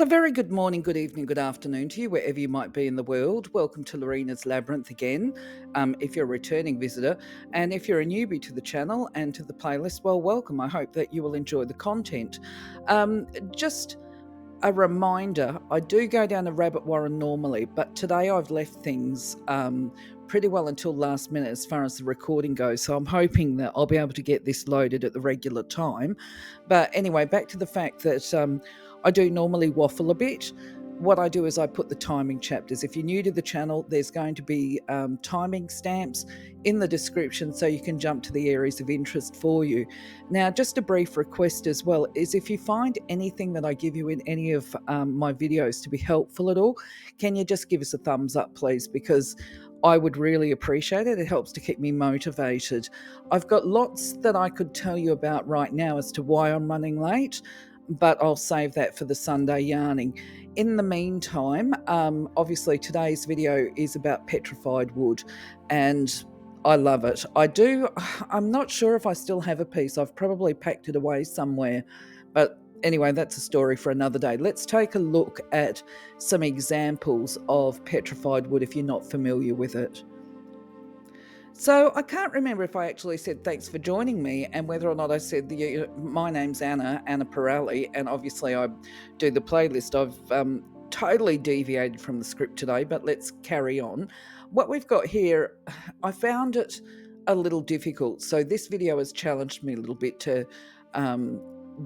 very good morning, good evening, good afternoon to you, wherever you might be in the world. Welcome to Lorena's Labyrinth again, if you're a returning visitor. And if you're a newbie to the channel and to the playlist, well, welcome. I hope that you will enjoy the content. Just a reminder, I do go down a rabbit warren normally, but today I've left things pretty well until last minute as far as the recording goes. So I'm hoping that I'll be able to get this loaded at the regular time. But anyway, back to the fact that I do normally waffle a bit. What I do is I put the timing chapters. If you're new to the channel, there's going to be timing stamps in the description so you can jump to the areas of interest for you. Now, just a brief request as well is if you find anything that I give you in any of my videos to be helpful at all, can you just give us a thumbs up, please? Because I would really appreciate it. It helps to keep me motivated. I've got lots that I could tell you about right now as to why I'm running late, but I'll save that for the Sunday yarning. In the meantime, obviously today's video is about petrified wood, and I love it. I'm not sure if I still have a piece. I've probably packed it away somewhere, but anyway, that's a story for another day. Let's take a look at some examples of petrified wood if you're not familiar with it. So I can't remember if I actually said thanks for joining me and whether or not I said my name's Anah Parreli, and obviously I do the playlist. I've totally deviated from the script today, but let's carry on. What we've got here, I found it a little difficult. So this video has challenged me a little bit to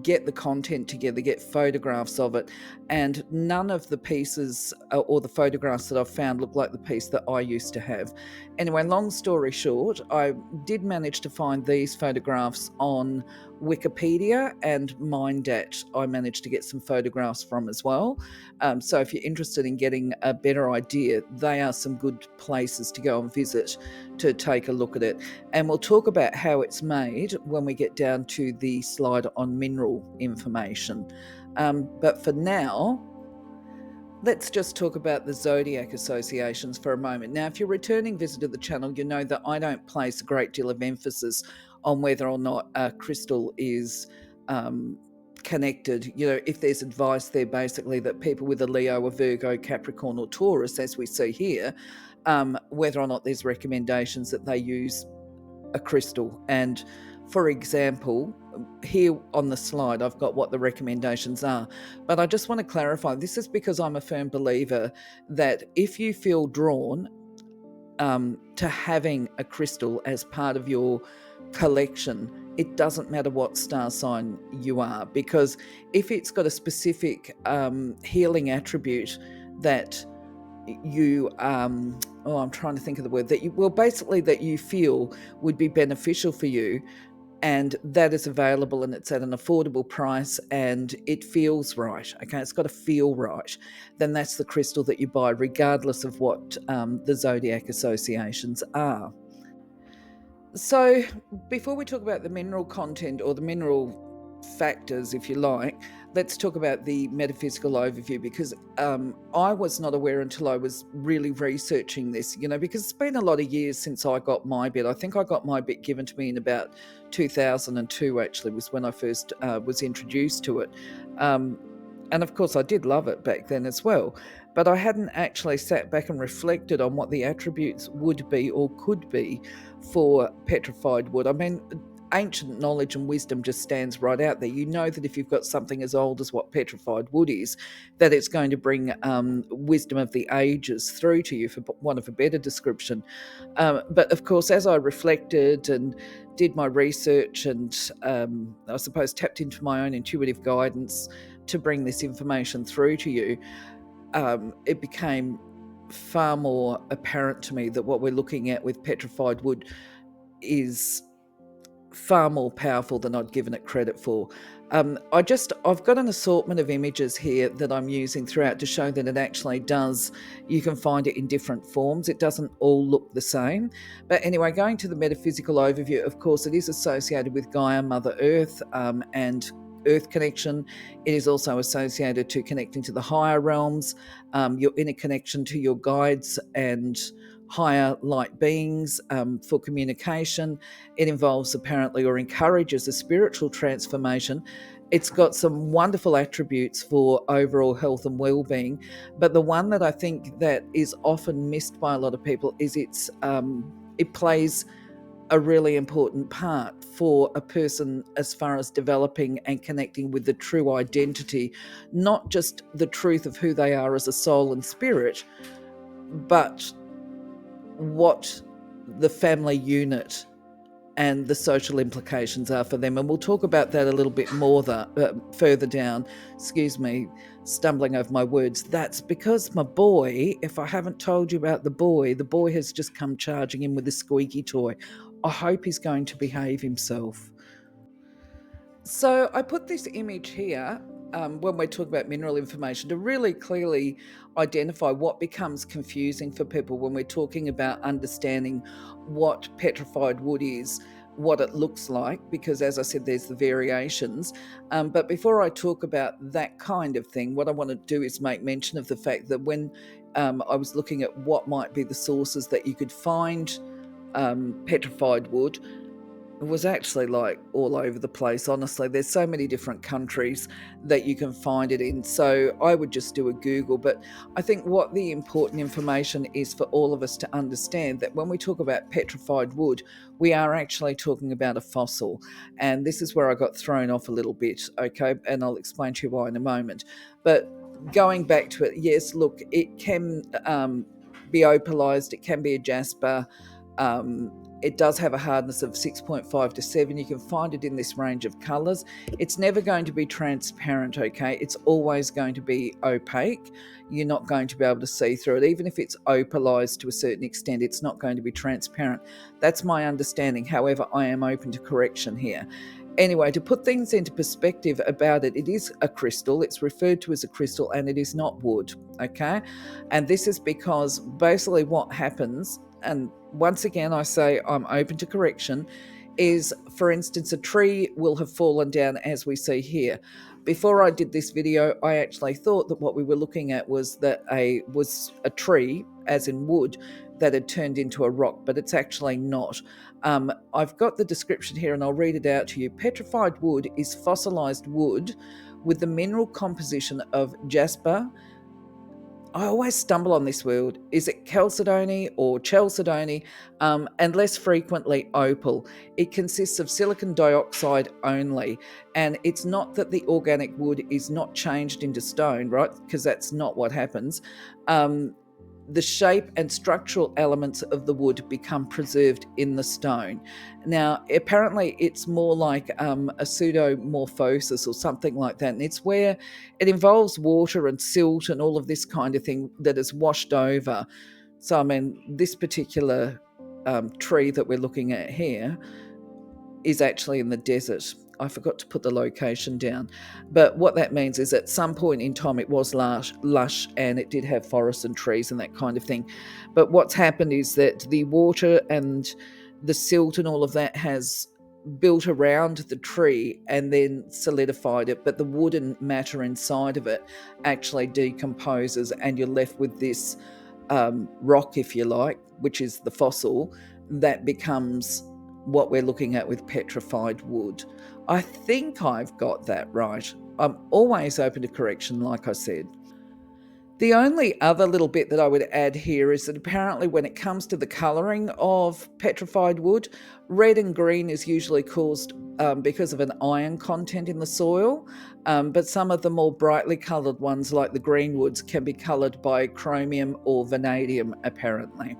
get the content together, get photographs of it, and none of the pieces or the photographs that I've found look like the piece that I used to have. Anyway, long story short, I did manage to find these photographs on Wikipedia, and Mindat I managed to get some photographs from as well. So if you're interested in getting a better idea, they are some good places to go and visit to take a look at it. And we'll talk about how it's made when we get down to the slide on mineral information. But for now, let's just talk about the Zodiac Associations for a moment. Now, if you're a returning visitor to the channel, you know that I don't place a great deal of emphasis on whether or not a crystal is connected. You know, if there's advice there basically that people with a Leo, a Virgo, Capricorn or Taurus, as we see here, whether or not there's recommendations that they use a crystal. And for example, here on the slide, I've got what the recommendations are. But I just want to clarify, this is because I'm a firm believer that if you feel drawn to having a crystal as part of your collection, it doesn't matter what star sign you are, because if it's got a specific healing attribute that you I'm trying to think of the word, that you feel would be beneficial for you, and that is available and it's at an affordable price and it feels right, okay, it's got to feel right, then that's the crystal that you buy, regardless of what the Zodiac Associations are. So before we talk about the mineral content or the mineral factors, if you like, let's talk about the metaphysical overview, because I was not aware until I was really researching this, you know, because it's been a lot of years since I got my bit. I think I got my bit given to me in about 2002, actually, was when I first was introduced to it. And of course, I did love it back then as well. But I hadn't actually sat back and reflected on what the attributes would be or could be for petrified wood. I mean, ancient knowledge and wisdom just stands right out there. You know that if you've got something as old as what petrified wood is, that it's going to bring wisdom of the ages through to you, for want of a better description. But of course, as I reflected and did my research and I suppose tapped into my own intuitive guidance to bring this information through to you, it became far more apparent to me that what we're looking at with petrified wood is far more powerful than I'd given it credit for. I've got an assortment of images here that I'm using throughout to show that it actually does, you can find it in different forms. It doesn't all look the same. But anyway, going to the metaphysical overview, of course, it is associated with Gaia, Mother Earth, and Earth connection. It is also associated to connecting to the higher realms, your inner connection to your guides and higher light beings for communication. It involves apparently or encourages a spiritual transformation, It's got some wonderful attributes for overall health and well-being, but the one that I think that is often missed by a lot of people is it plays a really important part for a person as far as developing and connecting with the true identity, not just the truth of who they are as a soul and spirit, but what the family unit and the social implications are for them. And we'll talk about that a little bit more further down. Excuse me, stumbling over my words. That's because my boy, if I haven't told you about the boy has just come charging in with a squeaky toy. I hope he's going to behave himself. So I put this image here when we're talking about mineral information to really clearly identify what becomes confusing for people when we're talking about understanding what petrified wood is, what it looks like, because as I said, there's the variations. But before I talk about that kind of thing, what I want to do is make mention of the fact that when I was looking at what might be the sources that you could find petrified wood, it was actually like all over the place, honestly. There's so many different countries that you can find it in. So I would just do a Google. But I think what the important information is for all of us to understand that when we talk about petrified wood, we are actually talking about a fossil. And this is where I got thrown off a little bit, okay? And I'll explain to you why in a moment. But going back to it, yes, look, it can be opalized, it can be a jasper. It does have a hardness of 6.5 to 7. You can find it in this range of colours. It's never going to be transparent, okay? It's always going to be opaque. You're not going to be able to see through it. Even if it's opalised to a certain extent, it's not going to be transparent. That's my understanding. However, I am open to correction here. Anyway, to put things into perspective about it, it is a crystal. It's referred to as a crystal and it is not wood, okay? And this is because basically what happens, and once again I say I'm open to correction, is, for instance, a tree will have fallen down as we see here. Before I did this video, I actually thought that what we were looking at was a tree, as in wood, that had turned into a rock, but it's actually not. I've got the description here and I'll read it out to you. Petrified wood is fossilized wood with the mineral composition of jasper. I always stumble on this word. Is it chalcedony or chalcedony? And less frequently opal. It consists of silicon dioxide only. And it's not that the organic wood is not changed into stone, right? Because that's not what happens. The shape and structural elements of the wood become preserved in the stone. Now, apparently it's more like a pseudomorphosis or something like that. And it's where it involves water and silt and all of this kind of thing that is washed over. So, I mean, this particular tree that we're looking at here is actually in the desert. I forgot to put the location down. But what that means is at some point in time it was lush and it did have forests and trees and that kind of thing. But what's happened is that the water and the silt and all of that has built around the tree and then solidified it, but the wooden matter inside of it actually decomposes and you're left with this rock, if you like, which is the fossil, that becomes what we're looking at with petrified wood. I think I've got that right. I'm always open to correction, like I said. The only other little bit that I would add here is that apparently when it comes to the colouring of petrified wood, red and green is usually caused because of an iron content in the soil, but some of the more brightly coloured ones like the green woods can be coloured by chromium or vanadium apparently.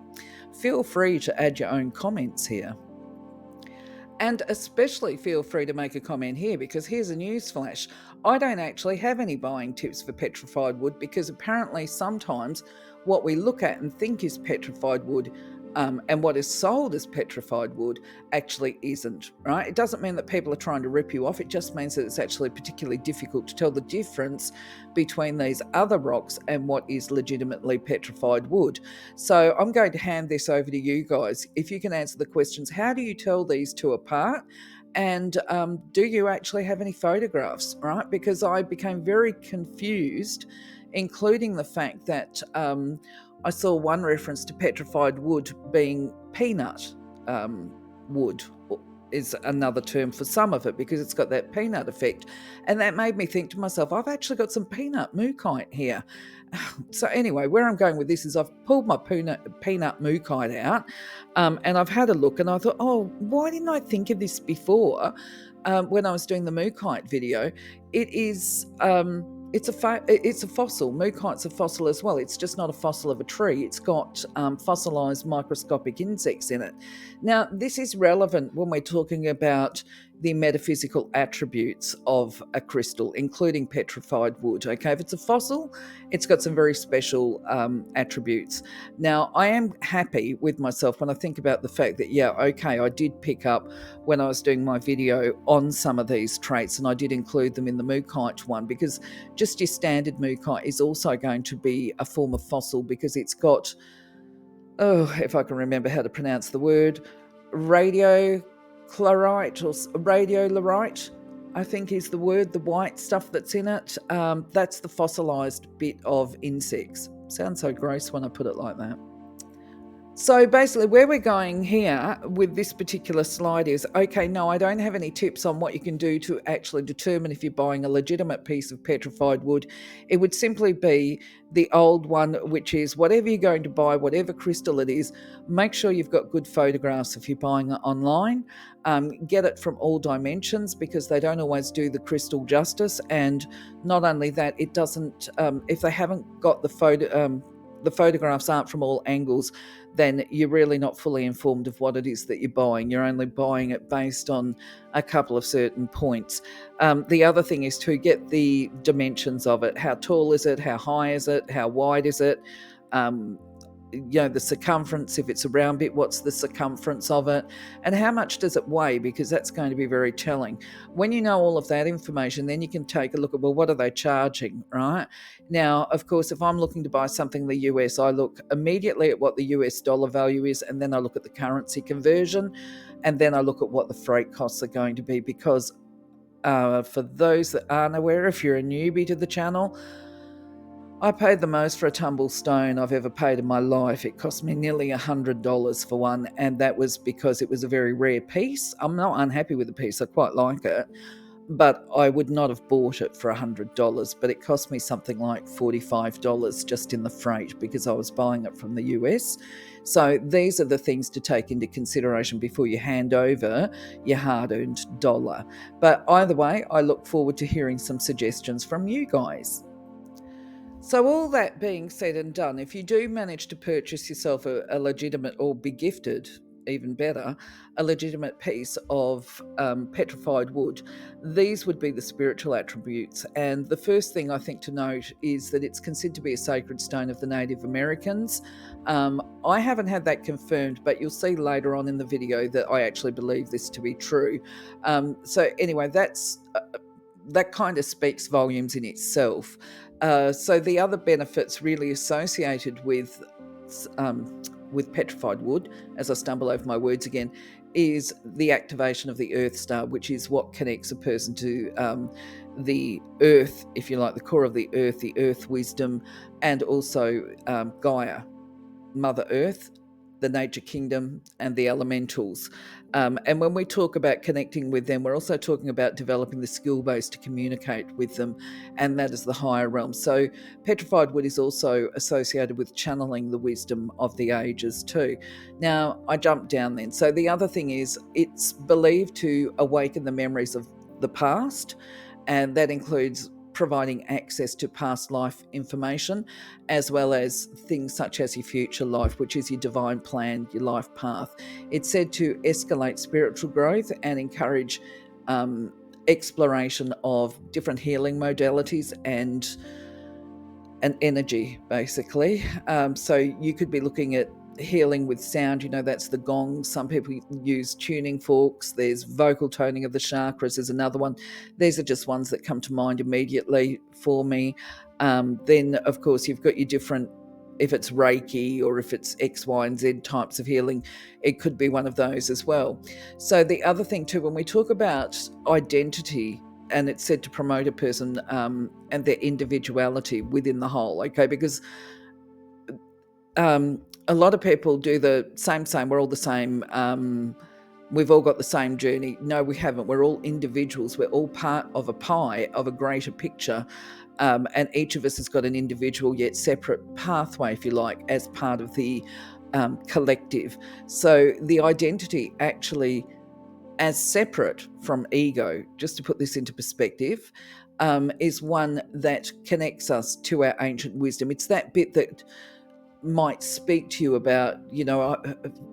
Feel free to add your own comments here. And especially feel free to make a comment here, because here's a news flash. I don't actually have any buying tips for petrified wood, because apparently sometimes what we look at and think is petrified wood and what is sold as petrified wood actually isn't, right? It doesn't mean that people are trying to rip you off. It just means that it's actually particularly difficult to tell the difference between these other rocks and what is legitimately petrified wood. So I'm going to hand this over to you guys. If you can answer the questions, how do you tell these two apart? And do you actually have any photographs, right? Because I became very confused, including the fact that I saw one reference to petrified wood being peanut wood. is another term for some of it, because it's got that peanut effect. And that made me think to myself, I've actually got some peanut mookaite here. So anyway, where I'm going with this is I've pulled my peanut mookaite out, and I've had a look, and I thought, oh, why didn't I think of this before? When I was doing the mookaite video, it is it's a fossil. Mookaite's a fossil as well. It's just not a fossil of a tree. It's got fossilized microscopic insects in it. Now, this is relevant when we're talking about the metaphysical attributes of a crystal, including petrified wood. Okay, if it's a fossil, it's got some very special attributes. Now, I am happy with myself when I think about the fact that, yeah, okay, I did pick up when I was doing my video on some of these traits, and I did include them in the mookaite one, because just your standard mookaite is also going to be a form of fossil, because it's got, if I can remember how to pronounce the word, radiochlorite or radiolorite, I think is the word, the white stuff that's in it. That's the fossilized bit of insects. Sounds so gross when I put it like that. So basically where we're going here with this particular slide is, okay, no, I don't have any tips on what you can do to actually determine if you're buying a legitimate piece of petrified wood. It would simply be the old one, which is whatever you're going to buy, whatever crystal it is, make sure you've got good photographs if you're buying it online. Get it from all dimensions, because they don't always do the crystal justice. And not only that, it doesn't, if they haven't got the photographs aren't from all angles, then you're really not fully informed of what it is that you're buying. You're only buying it based on a couple of certain points. The other thing is to get the dimensions of it. How tall is it? How high is it? How wide is it? The circumference, if it's a round bit, what's the circumference of it, and how much does it weigh, because that's going to be very telling. When you know all of that information, then you can take a look at, well, what are they charging, right? Now, of course, if I'm looking to buy something in the US, I look immediately at what the US dollar value is, and then I look at the currency conversion, and then I look at what the freight costs are going to be, because for those that aren't aware, if you're a newbie to the channel, I paid the most for a tumble stone I've ever paid in my life. It cost me nearly $100 for one, and that was because it was a very rare piece. I'm not unhappy with the piece. I quite like it, but I would not have bought it for $100, but it cost me something like $45 just in the freight, because I was buying it from the US. So these are the things to take into consideration before you hand over your hard-earned dollar. But either way, I look forward to hearing some suggestions from you guys. So all that being said and done, if you do manage to purchase yourself a legitimate, or be gifted, even better, a legitimate piece of petrified wood, these would be the spiritual attributes. And the first thing I think to note is that it's considered to be a sacred stone of the Native Americans. I haven't had that confirmed, but you'll see later on in the video that I actually believe this to be true. So anyway, that kind of speaks volumes in itself. So the other benefits really associated with petrified wood, as I stumble over my words again, is the activation of the Earth Star, which is what connects a person to the Earth, if you like, the core of the Earth wisdom, and also Gaia, Mother Earth, the nature kingdom, and the elementals. And when we talk about connecting with them, we're also talking about developing the skill base to communicate with them, and that is the higher realm. So petrified wood is also associated with channeling the wisdom of the ages too. Now, I jumped down then. So the other thing is, it's believed to awaken the memories of the past, and that includes providing access to past life information, as well as things such as your future life, which is your divine plan, your life path. It's said to escalate spiritual growth and encourage exploration of different healing modalities and energy, basically. So you could be looking at healing with sound, that's the gong. Some people use tuning forks. There's vocal toning of the chakras. There's another one. These are just ones that come to mind immediately for me. Then, of course, you've got your different, if it's Reiki or if it's X, Y, and Z types of healing, it could be one of those as well. So the other thing too, when we talk about identity, and it's said to promote a person and their individuality within the whole, okay, because a lot of people do the same, we're all the same we've all got the same journey. No, we haven't. We're all individuals. We're all part of a pie, of a greater picture. And each of us has got an individual yet separate pathway, if you like, as part of the collective. So the identity actually, as separate from ego, just to put this into perspective, is one that connects us to our ancient wisdom. It's that bit that might speak to you about,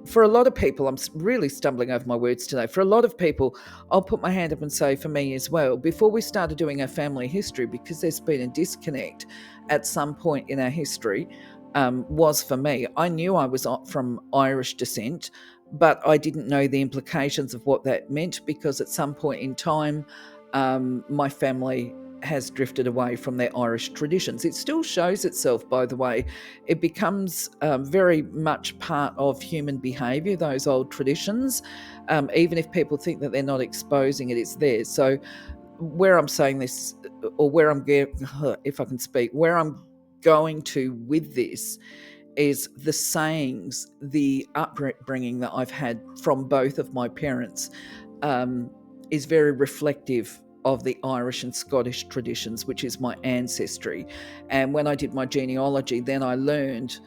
for a lot of people, I'm really stumbling over my words today. For a lot of people, I'll put my hand up and say for me as well, before we started doing our family history, because there's been a disconnect at some point in our history, was for me. I knew I was from Irish descent, but I didn't know the implications of what that meant, because at some point in time, my family has drifted away from their Irish traditions. It still shows itself, by the way. It becomes very much part of human behaviour, those old traditions. Even if people think that they're not exposing it, it's there. So where I'm saying this, or where I'm if I can speak, where I'm going to with this is the sayings, the upbringing that I've had from both of my parents is very reflective of the Irish and Scottish traditions, which is my ancestry. And when I did my genealogy, then I learned,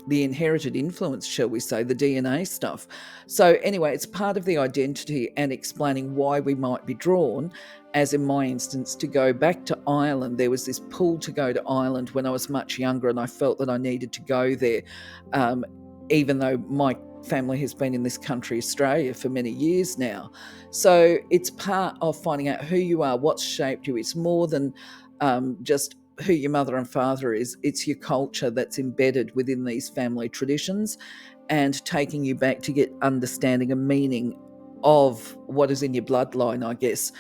the inherited influence, shall we say, the DNA stuff. So anyway, it's part of the identity and explaining why we might be drawn, as in my instance, to go back to Ireland. There was this pull to go to Ireland when I was much younger, and I felt that I needed to go there, even though my family has been in this country, Australia, for many years now. So it's part of finding out who you are, what's shaped you. It's more than just who your mother and father is. It's your culture that's embedded within these family traditions, and taking you back to get understanding and meaning of what is in your bloodline, I guess.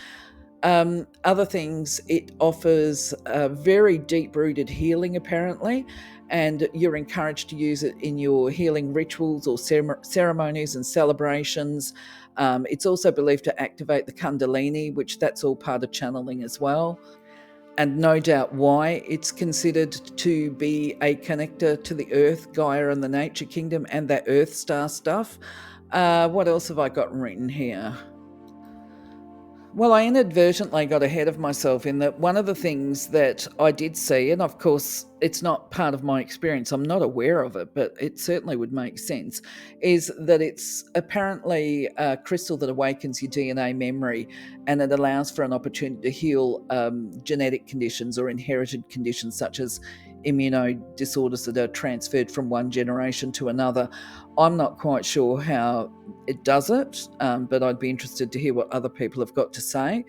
Other things, it offers very deep-rooted healing, apparently, and you're encouraged to use it in your healing rituals or ceremonies and celebrations. It's also believed to activate the Kundalini, which that's all part of channeling as well. And no doubt why it's considered to be a connector to the Earth, Gaia, and the nature kingdom, and that Earth star stuff. What else have I got written here? Well, I inadvertently got ahead of myself in that one of the things that I did see, and of course it's not part of my experience, I'm not aware of it, but it certainly would make sense, is that it's apparently a crystal that awakens your DNA memory, and it allows for an opportunity to heal genetic conditions or inherited conditions such as immuno disorders that are transferred from one generation to another. I'm not quite sure how it does it, but I'd be interested to hear what other people have got to say.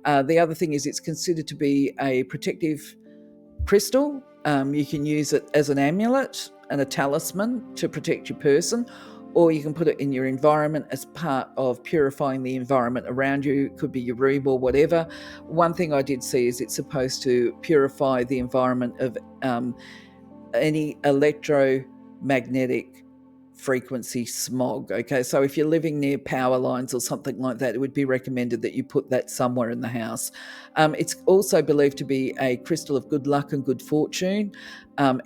The other thing is it's considered to be a protective crystal. You can use it as an amulet and a talisman to protect your person, or you can put it in your environment as part of purifying the environment around you. It could be your room or whatever. One thing I did see is it's supposed to purify the environment of any electromagnetic frequency smog. Okay, so if you're living near power lines or something like that, it would be recommended that you put that somewhere in the house. It's also believed to be a crystal of good luck and good fortune.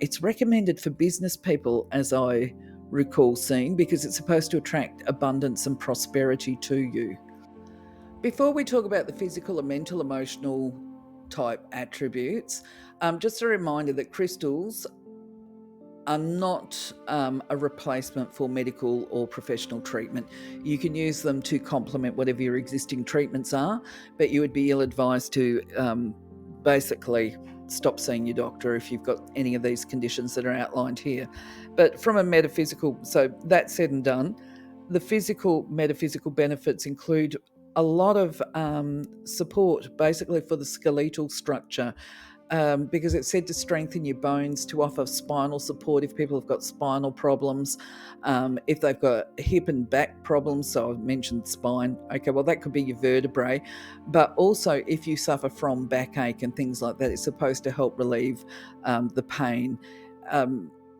It's recommended for business people, as I recall seeing, because it's supposed to attract abundance and prosperity to you. Before we talk about the physical and mental, emotional type attributes, just a reminder that crystals are not a replacement for medical or professional treatment. You can use them to complement whatever your existing treatments are, but you would be ill-advised to basically stop seeing your doctor if you've got any of these conditions that are outlined here. But from a metaphysical, so that said and done, the metaphysical benefits include a lot of support basically for the skeletal structure, because it's said to strengthen your bones, to offer spinal support if people have got spinal problems, if they've got hip and back problems. So I mentioned spine. Okay, well, that could be your vertebrae. But also if you suffer from backache and things like that, it's supposed to help relieve the pain.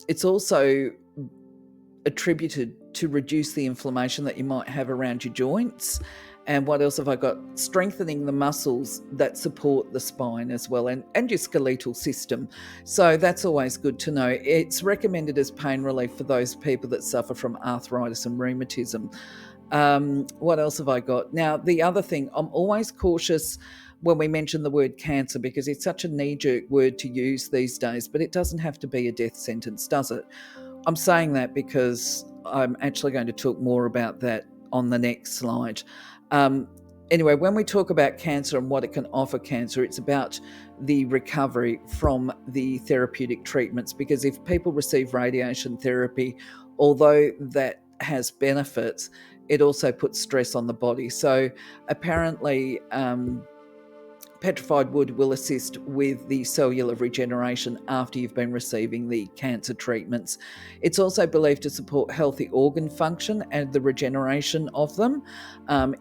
It's also attributed to reduce the inflammation that you might have around your joints. And what else have I got? Strengthening the muscles that support the spine as well, and your skeletal system. So that's always good to know. It's recommended as pain relief for those people that suffer from arthritis and rheumatism. What else have I got? Now, the other thing, I'm always cautious when we mention the word cancer, because it's such a knee-jerk word to use these days, but it doesn't have to be a death sentence, does it? I'm saying that because I'm actually going to talk more about that on the next slide. Anyway, when we talk about cancer and what it can offer cancer, it's about the recovery from the therapeutic treatments, because if people receive radiation therapy, although that has benefits, it also puts stress on the body. So apparently, Petrified Wood will assist with the cellular regeneration after you've been receiving the cancer treatments. It's also believed to support healthy organ function and the regeneration of them,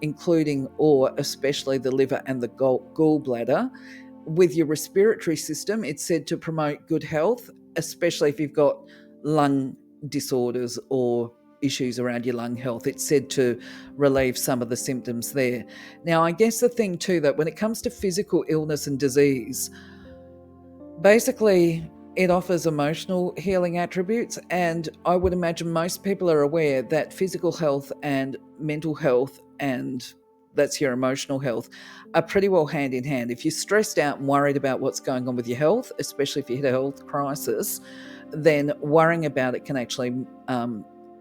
including or especially the liver and the gallbladder. With your respiratory system, it's said to promote good health, especially if you've got lung disorders or issues around your lung health. It's said to relieve some of the symptoms there. Now, I guess the thing too, that when it comes to physical illness and disease, basically it offers emotional healing attributes, and I would imagine most people are aware that physical health and mental health, and that's your emotional health, are pretty well hand in hand. If you're stressed out and worried about what's going on with your health, especially if you hit a health crisis, then worrying about it can actually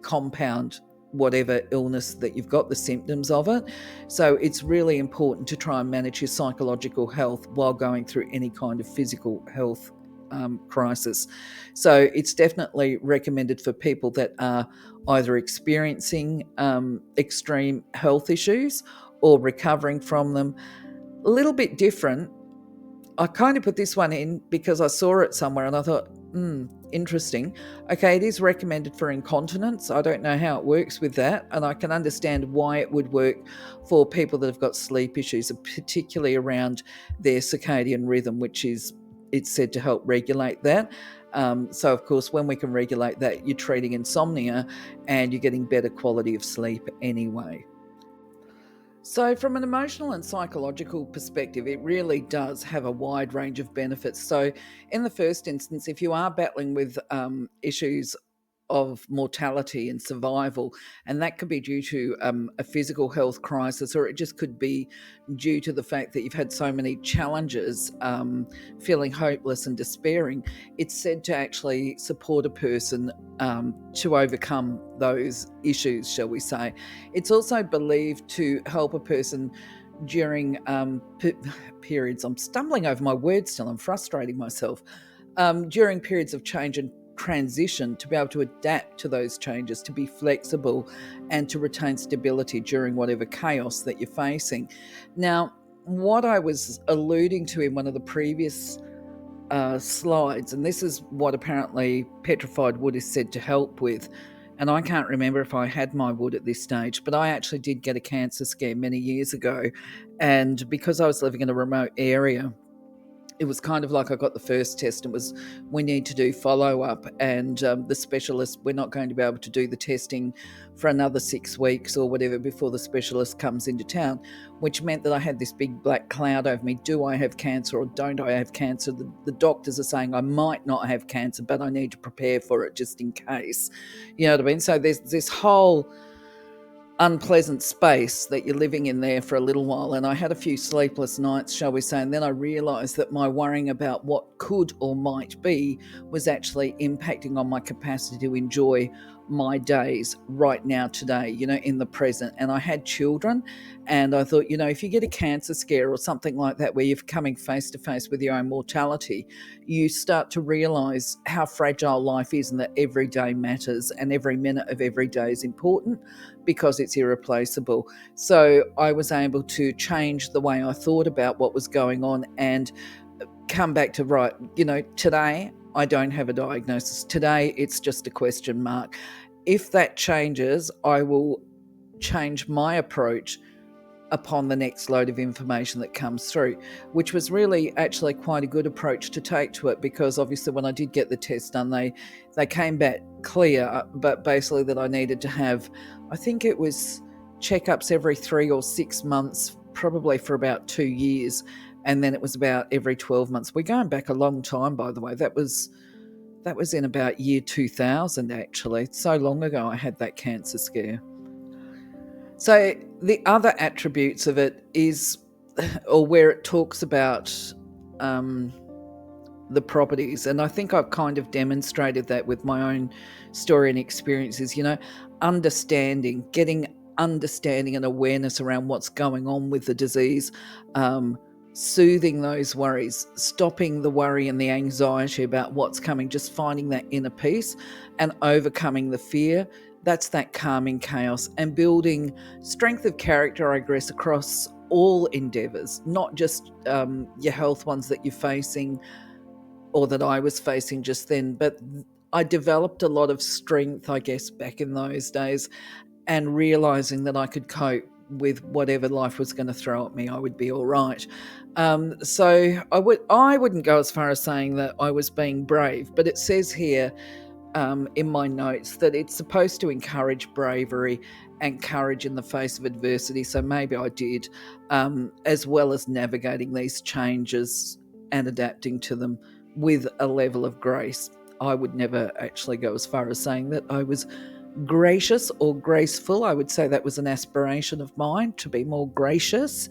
compound whatever illness that you've got, the symptoms of it. So it's really important to try and manage your psychological health while going through any kind of physical health crisis. So it's definitely recommended for people that are either experiencing extreme health issues or recovering from them. A little bit different. I kind of put this one in because I saw it somewhere and I thought, interesting. Okay, it is recommended for incontinence. I don't know how it works with that, and I can understand why it would work for people that have got sleep issues, particularly around their circadian rhythm, which is, it's said to help regulate that. So, of course, when we can regulate that, you're treating insomnia and you're getting better quality of sleep anyway. So from an emotional and psychological perspective, it really does have a wide range of benefits. So in the first instance, if you are battling with issues of mortality and survival, and that could be due to a physical health crisis, or it just could be due to the fact that you've had so many challenges, feeling hopeless and despairing, it's said to actually support a person to overcome those issues, shall we say. It's also believed to help a person during periods, I'm stumbling over my words still, I'm frustrating myself, during periods of change and transition, to be able to adapt to those changes, to be flexible and to retain stability during whatever chaos that you're facing. Now, what I was alluding to in one of the previous slides, and this is what apparently Petrified Wood is said to help with, and I can't remember if I had my wood at this stage, but I actually did get a cancer scare many years ago, and because I was living in a remote area, it was kind of like I got the first test. It was, we need to do follow-up, and the specialist, we're not going to be able to do the testing for another 6 weeks or whatever before the specialist comes into town, which meant that I had this big black cloud over me. Do I have cancer or don't I have cancer? The doctors are saying I might not have cancer, but I need to prepare for it just in case. You know what I mean? So there's this whole unpleasant space that you're living in there for a little while, and I had a few sleepless nights, shall we say, and then I realised that my worrying about what could or might be was actually impacting on my capacity to enjoy my days right now, today, you know, in the present. And I had children, and I thought, you know, if you get a cancer scare or something like that where you're coming face to face with your own mortality, you start to realise how fragile life is and that every day matters and every minute of every day is important because it's irreplaceable. So I was able to change the way I thought about what was going on and come back to, right, you know, today I don't have a diagnosis. Today it's just a question mark. If that changes, I will change my approach upon the next load of information that comes through, which was really actually quite a good approach to take to it, because obviously when I did get the test done, they came back clear, but basically that I needed to have, I think it was checkups every 3 or 6 months, probably for about 2 years, and then it was about every 12 months. We're going back a long time, by the way. That was in about year 2000, actually. It's so long ago I had that cancer scare. So the other attributes of it is, or where it talks about the properties, and I think I've kind of demonstrated that with my own story and experiences, understanding, getting understanding and awareness around what's going on with the disease, soothing those worries, stopping the worry and the anxiety about what's coming, just finding that inner peace and overcoming the fear. That's that calming chaos, and building strength of character, I guess, across all endeavours, not just your health ones that you're facing or that I was facing just then, but I developed a lot of strength, I guess, back in those days, and realising that I could cope with whatever life was going to throw at me. I would be all right. So I wouldn't go as far as saying that I was being brave, but it says here in my notes that it's supposed to encourage bravery and courage in the face of adversity. So maybe I did, as well as navigating these changes and adapting to them with a level of grace. I would never actually go as far as saying that I was gracious or graceful. I would say that was an aspiration of mine, to be more gracious.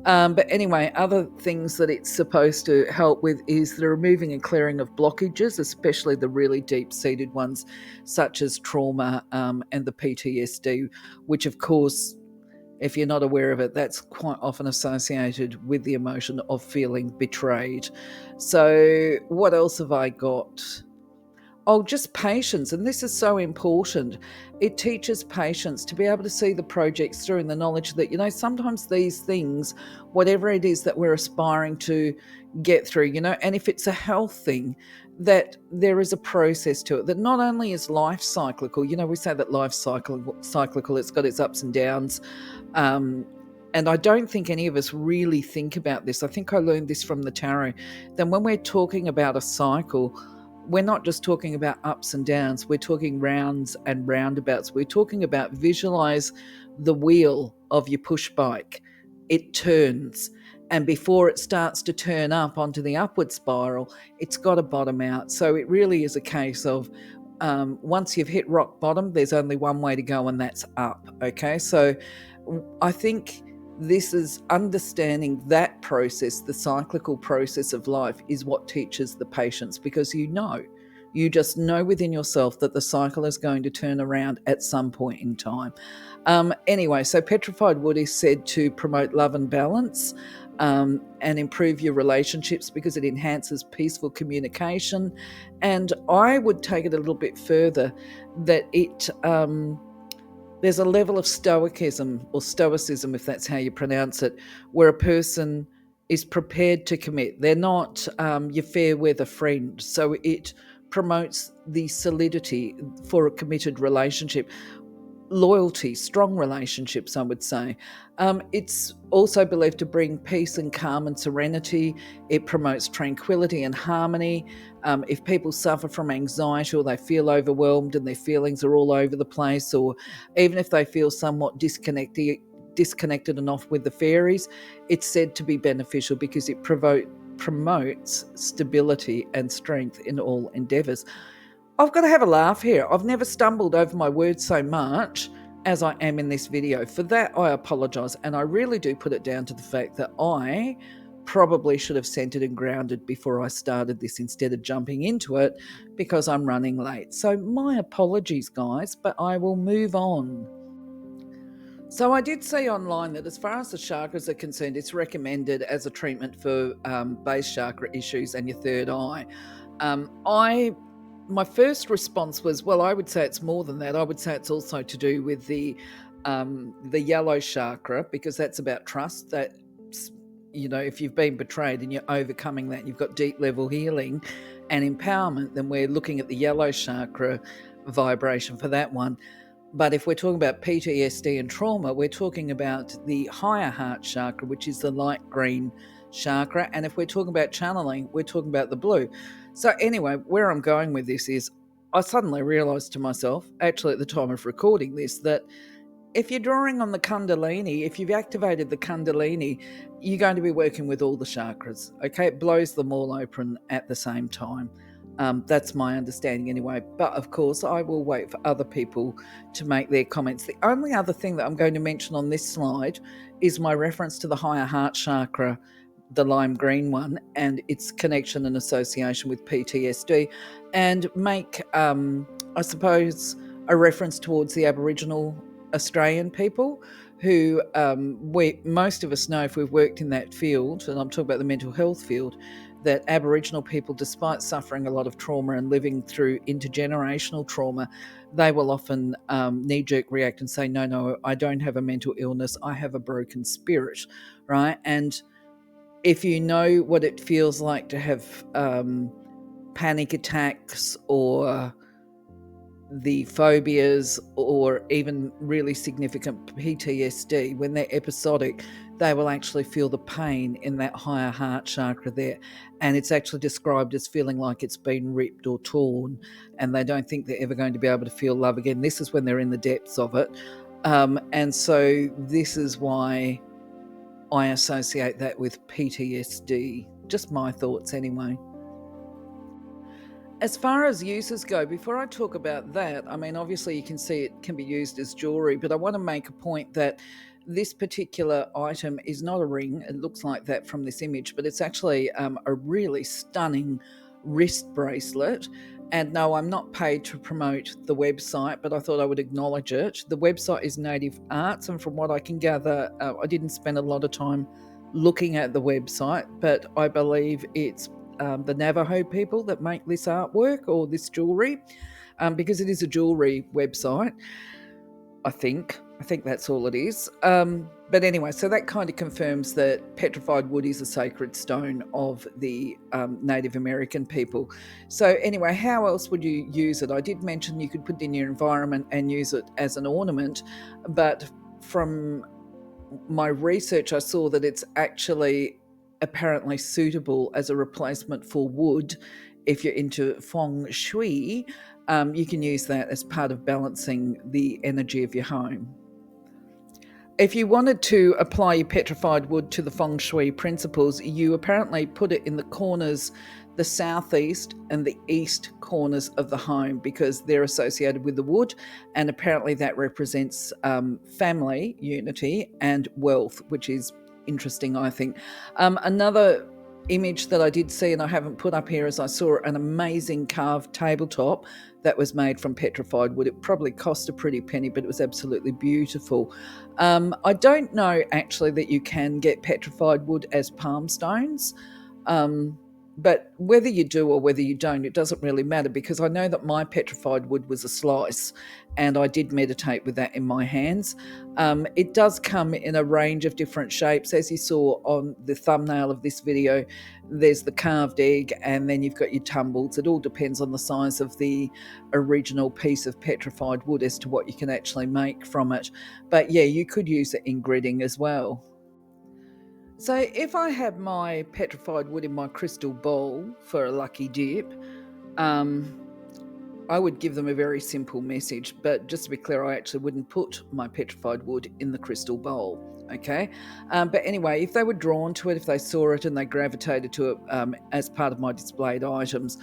But anyway, other things that it's supposed to help with is the removing and clearing of blockages, especially the really deep-seated ones, such as trauma and the PTSD, which of course, if you're not aware of it, that's quite often associated with the emotion of feeling betrayed. So what else have I got? Oh, just patience. And this is so important. It teaches patience to be able to see the projects through, and the knowledge that, sometimes these things, whatever it is that we're aspiring to get through, and if it's a health thing, that there is a process to it, that not only is life cyclical, we say that life's cyclical, it's got its ups and downs. And I don't think any of us really think about this. I think I learned this from the tarot. Then when we're talking about a cycle, we're not just talking about ups and downs, we're talking rounds and roundabouts. We're talking about visualize the wheel of your push bike. It turns, and before it starts to turn up onto the upward spiral, it's got to bottom out. So it really is a case of once you've hit rock bottom, there's only one way to go, and that's up. Okay, so I think this is understanding that process, the cyclical process of life, is what teaches the patience, because you just know within yourself that the cycle is going to turn around at some point in time. Anyway, so Petrified Wood is said to promote love and balance and improve your relationships, because it enhances peaceful communication. And I would take it a little bit further, that it there's a level of stoicism, or stoicism, if that's how you pronounce it, where a person is prepared to commit. They're not your fair weather friend. So it promotes the solidity for a committed relationship. Loyalty, strong relationships, I would say. It's also believed to bring peace and calm and serenity. It promotes tranquility and harmony. If people suffer from anxiety, or they feel overwhelmed and their feelings are all over the place, or even if they feel somewhat disconnected and off with the fairies, it's said to be beneficial because it promotes stability and strength in all endeavours. I've got to have a laugh here. I've never stumbled over my words so much as I am in this video. For that, I apologise, and I really do put it down to the fact that I probably should have centred and grounded before I started this, instead of jumping into it, because I'm running late. So my apologies, guys, but I will move on. So I did see online that as far as the chakras are concerned, it's recommended as a treatment for base chakra issues and your third eye. My first response was, well, I would say it's more than that. I would say it's also to do with the yellow chakra, because that's about trust. That, if you've been betrayed and you're overcoming that, you've got deep level healing and empowerment, then we're looking at the yellow chakra vibration for that one. But if we're talking about PTSD and trauma, we're talking about the higher heart chakra, which is the light green chakra. And if we're talking about channeling, we're talking about the blue. So, anyway, where I'm going with this is I suddenly realized to myself, actually, at the time of recording this, that if you're drawing on the Kundalini, if you've activated the Kundalini, you're going to be working with all the chakras. Okay, it blows them all open at the same time. That's my understanding anyway. But of course, I will wait for other people to make their comments. The only other thing that I'm going to mention on this slide is my reference to the higher heart chakra, the lime green one, and its connection and association with PTSD, and make, I suppose, a reference towards the Aboriginal Australian people who most of us know, if we've worked in that field, and I'm talking about the mental health field, that Aboriginal people, despite suffering a lot of trauma and living through intergenerational trauma, they will often knee-jerk react and say, no, I don't have a mental illness, I have a broken spirit, right? And if you know what it feels like to have panic attacks or the phobias or even really significant PTSD, when they're episodic, they will actually feel the pain in that higher heart chakra there. And it's actually described as feeling like it's been ripped or torn, and they don't think they're ever going to be able to feel love again. This is when they're in the depths of it. And so this is why I associate that with PTSD. Just my thoughts anyway. As far as uses go, before I talk about that, I mean, obviously you can see it can be used as jewelry, but I want to make a point that this particular item is not a ring. It looks like that from this image, but it's actually a really stunning wrist bracelet. And no, I'm not paid to promote the website, but I thought I would acknowledge it. The website is Native Arts, and from what I can gather, I didn't spend a lot of time looking at the website, but I believe it's the Navajo people that make this artwork or this jewelry, because it is a jewelry website. I think that's all it is. But anyway, so that kind of confirms that petrified wood is a sacred stone of the Native American people. So anyway, how else would you use it? I did mention you could put it in your environment and use it as an ornament, but from my research, I saw that it's actually apparently suitable as a replacement for wood. If you're into feng shui, you can use that as part of balancing the energy of your home. If you wanted to apply your petrified wood to the feng shui principles, you apparently put it in the corners, the southeast and the east corners of the home, because they're associated with the wood, and apparently that represents family unity and wealth, which is interesting, I think. Another image that I did see, and I haven't put up here, is I saw an amazing carved tabletop that was made from petrified wood. It probably cost a pretty penny, but it was absolutely beautiful. I don't know actually that you can get petrified wood as palm stones. But whether you do or whether you don't, it doesn't really matter, because I know that my petrified wood was a slice, and I did meditate with that in my hands. It does come in a range of different shapes. As you saw on the thumbnail of this video, there's the carved egg, and then you've got your tumbles. It all depends on the size of the original piece of petrified wood as to what you can actually make from it. But yeah, you could use it in gridding as well. So if I had my petrified wood in my crystal bowl for a lucky dip, I would give them a very simple message. But just to be clear, I actually wouldn't put my petrified wood in the crystal bowl. Okay. But anyway, if they were drawn to it, if they saw it and they gravitated to it as part of my displayed items,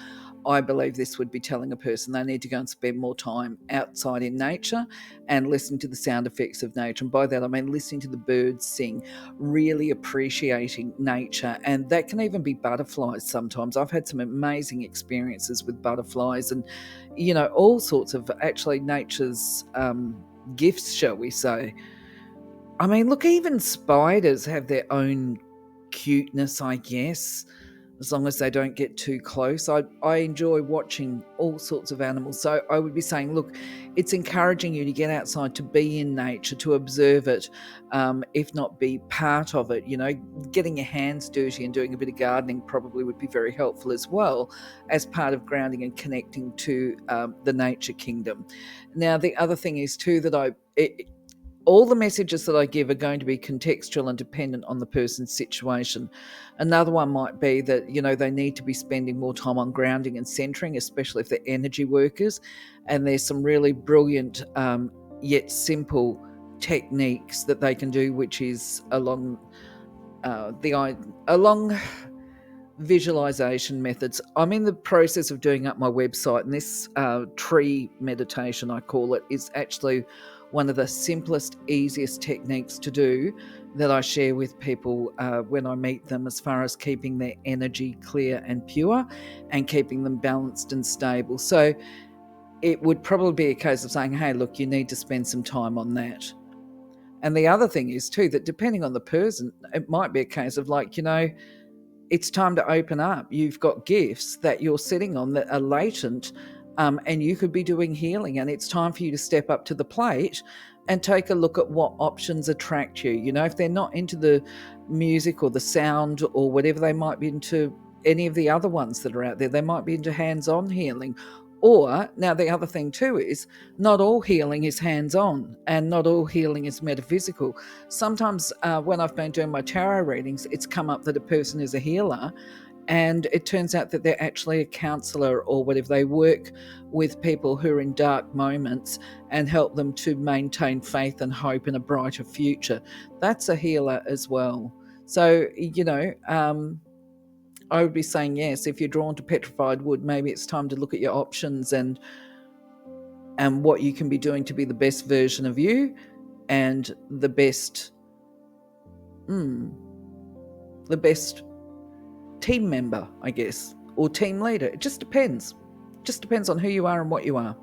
I believe this would be telling a person they need to go and spend more time outside in nature and listen to the sound effects of nature. And by that, I mean listening to the birds sing, really appreciating nature. And that can even be butterflies sometimes. I've had some amazing experiences with butterflies and, all sorts of actually nature's gifts, shall we say. I mean, look, even spiders have their own cuteness, I guess. as long as they don't get too close. I enjoy watching all sorts of animals. So I would be saying, look, it's encouraging you to get outside, to be in nature, to observe it, if not be part of it. Getting your hands dirty and doing a bit of gardening probably would be very helpful as well, as part of grounding and connecting to the nature kingdom. Now, the other thing is too that all the messages that I give are going to be contextual and dependent on the person's situation. Another one might be that, they need to be spending more time on grounding and centering, especially if they're energy workers. And there's some really brilliant, yet simple techniques that they can do, which is along visualization methods. I'm in the process of doing up my website, and this tree meditation, I call it, is actually one of the simplest, easiest techniques to do that I share with people when I meet them, as far as keeping their energy clear and pure and keeping them balanced and stable. So it would probably be a case of saying, hey, look, you need to spend some time on that. And the other thing is too, that depending on the person, it might be a case of it's time to open up. You've got gifts that you're sitting on that are latent, and you could be doing healing, and it's time for you to step up to the plate and take a look at what options attract you. If they're not into the music or the sound or whatever, they might be into any of the other ones that are out there. They might be into hands-on healing. Or, now the other thing too is, not all healing is hands-on and not all healing is metaphysical. Sometimes when I've been doing my tarot readings, it's come up that a person is a healer, and it turns out that they're actually a counsellor or whatever. They work with people who are in dark moments and help them to maintain faith and hope in a brighter future. That's a healer as well. So, I would be saying, yes, if you're drawn to petrified wood, maybe it's time to look at your options and what you can be doing to be the best version of you and the best team member, I guess, or team leader. It just depends. Just depends on who you are and what you are.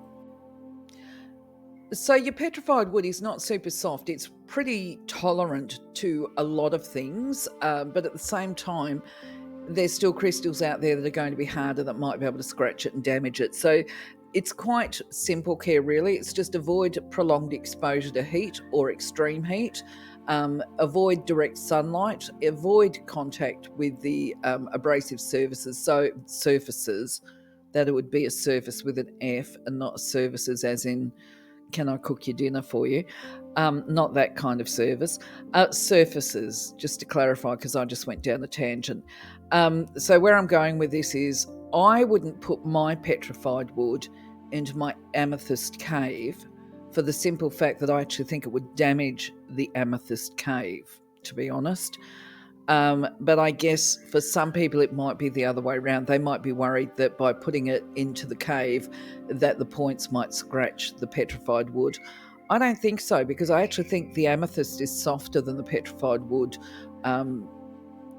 So your petrified wood is not super soft. It's pretty tolerant to a lot of things, but at the same time, there's still crystals out there that are going to be harder, that might be able to scratch it and damage it. So it's quite simple care, really. It's just avoid prolonged exposure to heat or extreme heat. Avoid direct sunlight. Avoid contact with the abrasive surfaces. So surfaces, that it would be a surface with an F and not services as in, can I cook your dinner for you? Not that kind of service. Surfaces, just to clarify, because I just went down a tangent. So where I'm going with this is, I wouldn't put my petrified wood into my amethyst cave, for the simple fact that I actually think it would damage the amethyst cave, to be honest. But I guess for some people it might be the other way around. They might be worried that by putting it into the cave that the points might scratch the petrified wood. I don't think so, because I actually think the amethyst is softer than the petrified wood,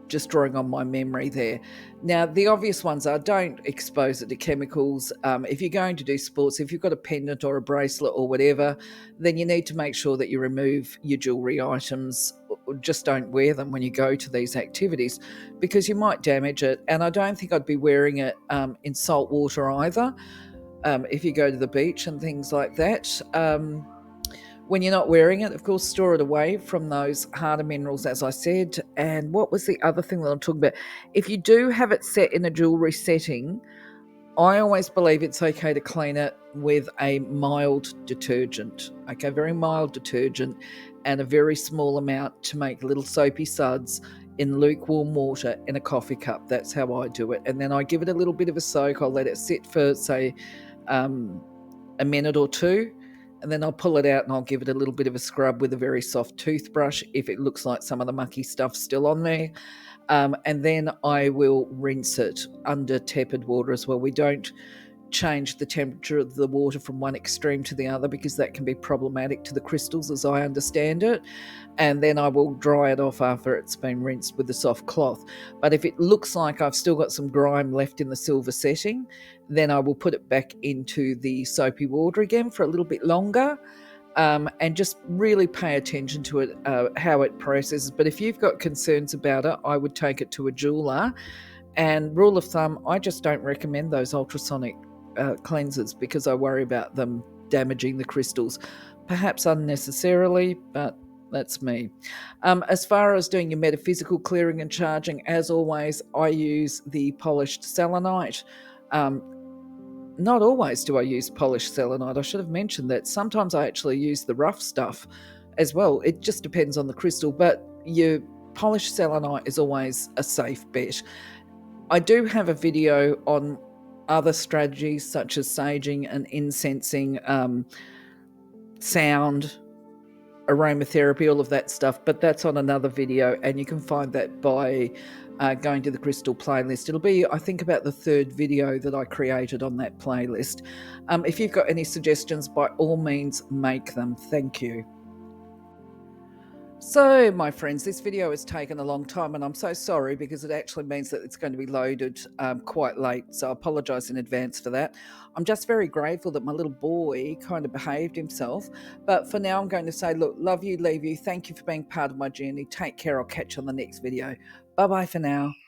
just drawing on my memory there. Now, the obvious ones are, don't expose it to chemicals. If you're going to do sports, if you've got a pendant or a bracelet or whatever, then you need to make sure that you remove your jewellery items. Just don't wear them when you go to these activities, because you might damage it. And I don't think I'd be wearing it in salt water either, if you go to the beach and things like that. When you're not wearing it, of course, store it away from those harder minerals, as I said. And what was the other thing that I'm talking about? If you do have it set in a jewellery setting, I always believe it's okay to clean it with a mild detergent, okay, very mild detergent, and a very small amount to make little soapy suds in lukewarm water in a coffee cup. That's how I do it. And then I give it a little bit of a soak. I'll let it sit for, say, a minute or two. And then I'll pull it out and I'll give it a little bit of a scrub with a very soft toothbrush if it looks like some of the mucky stuff's still on there. And then I will rinse it under tepid water as well. We don't change the temperature of the water from one extreme to the other, because that can be problematic to the crystals, as I understand it. And then I will dry it off after it's been rinsed with a soft cloth. But if it looks like I've still got some grime left in the silver setting, then I will put it back into the soapy water again for a little bit longer, and just really pay attention to it, how it processes. But if you've got concerns about it, I would take it to a jeweler And rule of thumb, I just don't recommend those ultrasonic cleansers because I worry about them damaging the crystals, perhaps unnecessarily, but that's me. As far as doing your metaphysical clearing and charging, as always, I use the polished selenite. Not always do I use polished selenite. I should have mentioned that. Sometimes I actually use the rough stuff as well. It just depends on the crystal, but your polished selenite is always a safe bet. I do have a video on other strategies such as saging and incensing, sound, aromatherapy, all of that stuff, but that's on another video, and you can find that by going to the crystal playlist. It'll be, I think, about the third video that I created on that playlist. If you've got any suggestions, by all means, make them. Thank you. So, my friends, this video has taken a long time, and I'm so sorry because it actually means that it's going to be loaded quite late. So, I apologise in advance for that. I'm just very grateful that my little boy kind of behaved himself. But for now, I'm going to say, look, love you, leave you. Thank you for being part of my journey. Take care. I'll catch you on the next video. Bye bye for now.